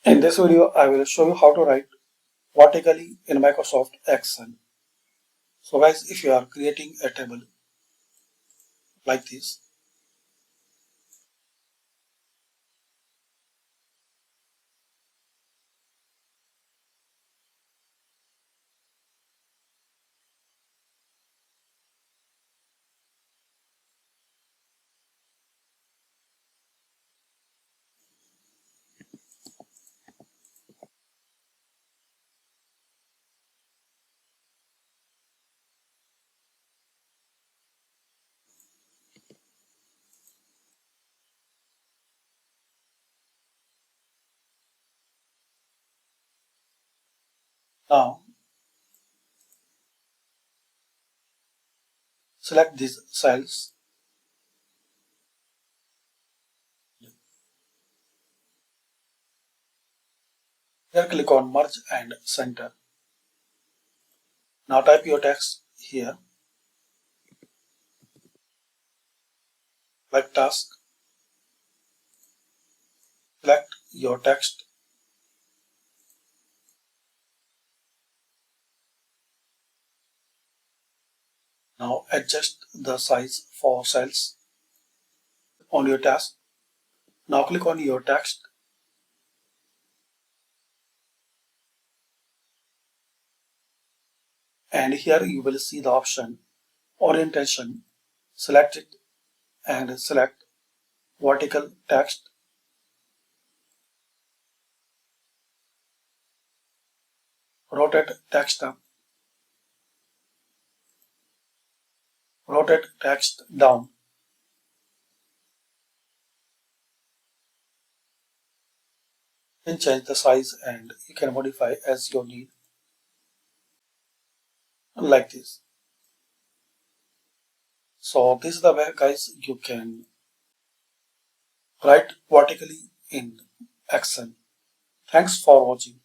In this video, I will show you how to write vertically in Microsoft Excel. So guys, if you are creating a table like this, now select these cells, then click on merge and center. Now type your text here like task, select your text. Now adjust the size for cells on your task. Now click on your text and here you will see the option orientation. Select it and select vertical text. Rotate text up, rotate text down. You can change the size and you can modify as you need like this. So this is the way guys you can write vertically in Excel. Thanks for watching.